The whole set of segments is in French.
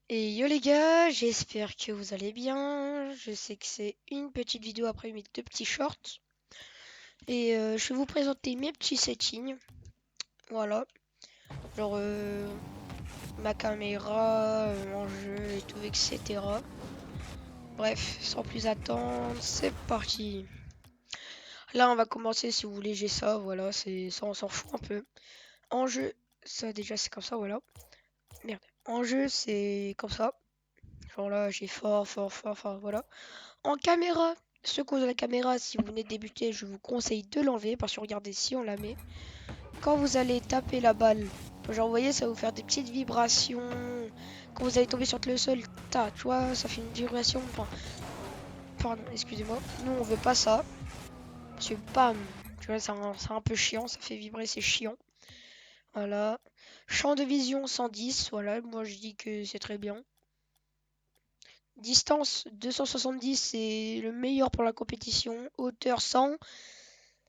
Et yo les gars, j'espère que vous allez bien. Je sais que c'est une petite vidéo après mes deux petits shorts. Et je vais vous présenter mes petits settings. Voilà. Genre ma caméra, mon jeu et tout, etc. Bref, sans plus attendre, c'est parti. Là, on va commencer si vous voulez, j'ai ça, voilà, c'est ça, on s'en fout un peu. En jeu, ça déjà c'est comme ça, voilà. Merde. En jeu, c'est comme ça. Genre là, j'ai fort, enfin voilà. En caméra, secours de la caméra, si vous venez de débuter, je vous conseille de l'enlever parce que regardez, si on la met, quand vous allez taper la balle, genre vous voyez, ça va vous faire des petites vibrations. Quand vous allez tomber sur le sol, tu vois, ça fait une vibration. Enfin, pardon, excusez-moi. Nous, on veut pas ça. Parce que bam, tu vois, c'est un peu chiant, ça fait vibrer, c'est chiant. Voilà. Champ de vision 110, voilà, moi je dis que c'est très bien. Distance 270, c'est le meilleur pour la compétition. Hauteur 100.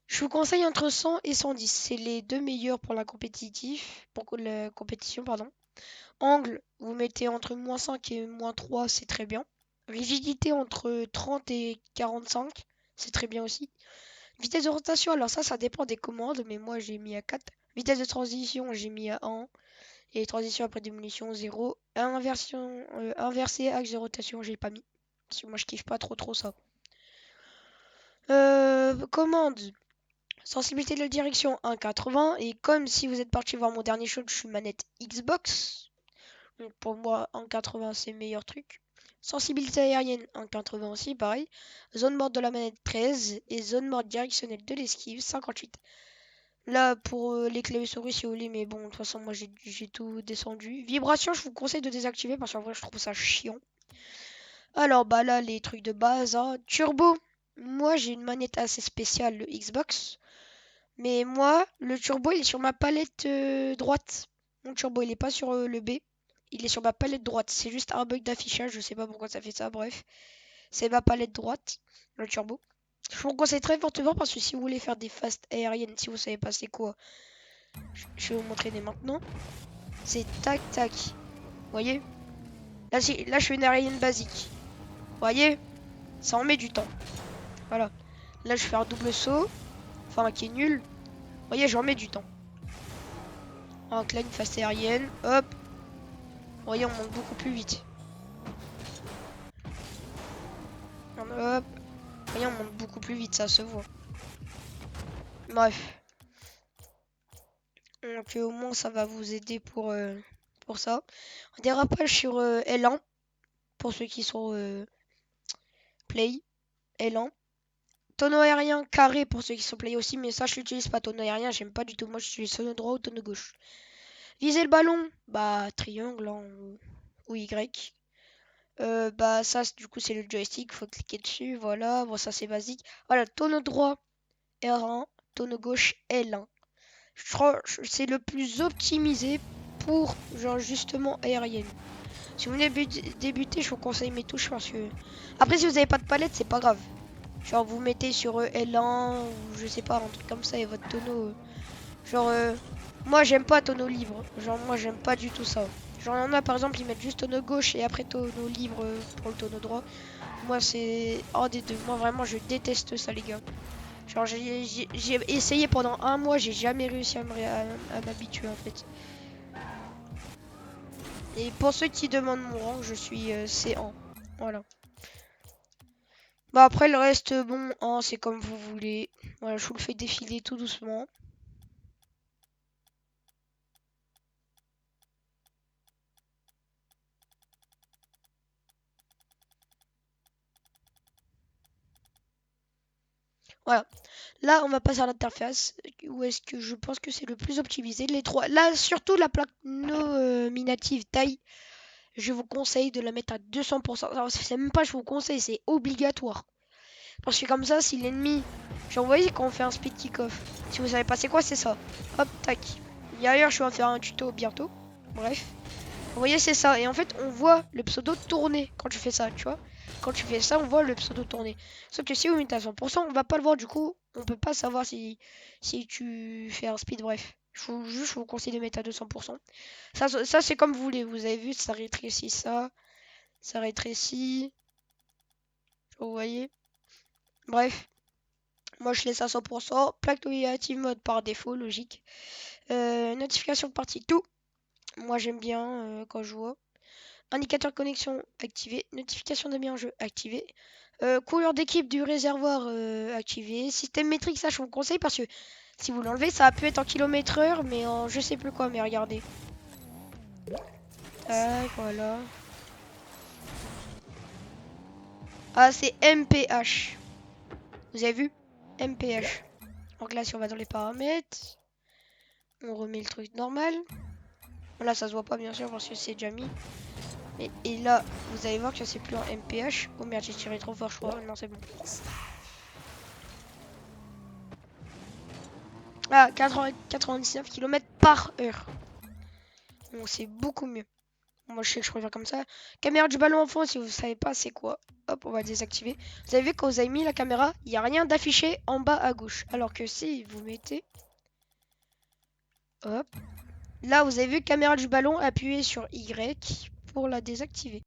Je vous conseille entre 100 et 110. C'est les deux meilleurs pour la compétition, pardon. Angle, vous mettez entre -5 et -3, c'est très bien. Rigidité entre 30 et 45, c'est très bien aussi. Vitesse de rotation, alors ça dépend des commandes, mais moi j'ai mis à 4. Vitesse de transition, j'ai mis à 1. Et transition après démolition, 0. Inversé, axe de rotation, j'ai pas mis. Parce que moi je kiffe pas trop ça. Commande. Sensibilité de la direction 1,80. Et comme si vous êtes parti voir mon dernier shot, je suis manette Xbox. Donc pour moi, 1,80 c'est le meilleur truc. Sensibilité aérienne 1,80 aussi, pareil. Zone morte de la manette 13. Et zone morte directionnelle de l'esquive 58. Là, pour les claviers souris, si vous voulez, mais bon, de toute façon, moi j'ai tout descendu. Vibration, je vous conseille de désactiver parce qu'en vrai, je trouve ça chiant. Alors, bah là, les trucs de base, hein. Turbo, moi j'ai une manette assez spéciale, le Xbox. Mais moi, le turbo, il est sur ma palette droite. Mon turbo, il est pas sur le B. Il est sur ma palette droite. C'est juste un bug d'affichage. Je sais pas pourquoi ça fait ça. Bref, c'est ma palette droite, le turbo. Je vous conseille très fortement parce que si vous voulez faire des fast aériennes, si vous savez pas c'est quoi, je vais vous montrer dès maintenant. C'est tac tac. Vous voyez? Là, je fais une aérienne basique. Vous voyez? Ça en met du temps. Voilà. Là, je fais un double saut. Enfin, qui est nul. Vous voyez, j'en mets du temps. Donc là, une fast aérienne. Hop. Vous voyez, on monte beaucoup plus vite. Hop. Vous voyez, on monte beaucoup plus vite, ça se voit. Bref. Donc au moins, ça va vous aider pour ça. Un dérapage sur L1. Pour ceux qui sont play. L1. Tonneau aérien carré pour ceux qui sont play aussi. Mais ça, je l'utilise pas. Tonneau aérien, j'aime pas du tout. Moi, je suis tonneau droit ou tonneau gauche. Viser le ballon. Bah, triangle hein, ou Y. Bah ça du coup c'est le joystick, faut cliquer dessus, voilà, bon ça c'est basique. Voilà, tonneau droit R1, tonneau gauche L1. Je crois que c'est le plus optimisé pour genre justement aérienne. Si vous voulez débuter, je vous conseille mes touches parce que après si vous n'avez pas de palette, c'est pas grave. Genre vous mettez sur L1 ou je sais pas un truc comme ça et votre tonneau genre moi j'aime pas tonneau libre. Genre moi j'aime pas du tout ça. Genre il y en a par exemple ils mettent juste tonneau gauche et après tonneau libre pour le tonneau droit. Moi c'est un des deux. Moi vraiment je déteste ça les gars. Genre j'ai essayé pendant un mois, j'ai jamais réussi à m'habituer en fait. Et pour ceux qui demandent mon rang, je suis C1. Voilà. Bah après le reste bon, hein, c'est comme vous voulez. Voilà, je vous le fais défiler tout doucement. Voilà. Là, on va passer à l'interface. Où est-ce que je pense que c'est le plus optimisé? Les trois. Là, surtout la plaque nominative taille. Je vous conseille de la mettre à 200%. Alors, c'est même pas je vous conseille, c'est obligatoire. Parce que comme ça, si l'ennemi. Genre, vous voyez quand on fait un speed kick-off. Si vous savez pas c'est quoi, c'est ça. Hop, tac. D'ailleurs, je vais en faire un tuto bientôt. Bref. Vous voyez, c'est ça. Et en fait, on voit le pseudo tourner quand tu fais ça, tu vois. Quand tu fais ça, on voit le pseudo tourner. Sauf que si vous mettez à 100%, on va pas le voir. Du coup, on peut pas savoir si tu fais un speed. Bref, Je vous conseille de mettre à 200%. Ça c'est comme vous voulez. Vous avez vu, ça rétrécit ça. Ça rétrécit. Vous voyez. Bref. Moi je laisse à 100%. Plaque nominative mode par défaut, logique. Notification de partie, tout. Moi j'aime bien quand je vois. Indicateur connexion activé. Notification d'amis en jeu activé. Couleur d'équipe du réservoir activé. Système métrique, ça je vous conseille parce que si vous l'enlevez, ça peut être en km/h, mais en je sais plus quoi. Mais regardez. Tac, voilà. Ah, c'est MPH. Vous avez vu? MPH. Donc là, si on va dans les paramètres, on remet le truc normal. Là, ça se voit pas bien sûr parce que c'est déjà mis. Et là, vous allez voir que c'est plus en MPH. Oh merde, j'ai tiré trop fort, je crois. Non, c'est bon. Ah, 99 km/h. Bon, c'est beaucoup mieux. Moi, je sais que je préfère comme ça. Caméra du ballon enfant, si vous savez pas c'est quoi. Hop, on va désactiver. Vous avez vu, quand vous avez mis la caméra, il n'y a rien d'affiché en bas à gauche. Alors que si vous mettez... Hop. Là, vous avez vu caméra du ballon, appuyez sur Y pour la désactiver.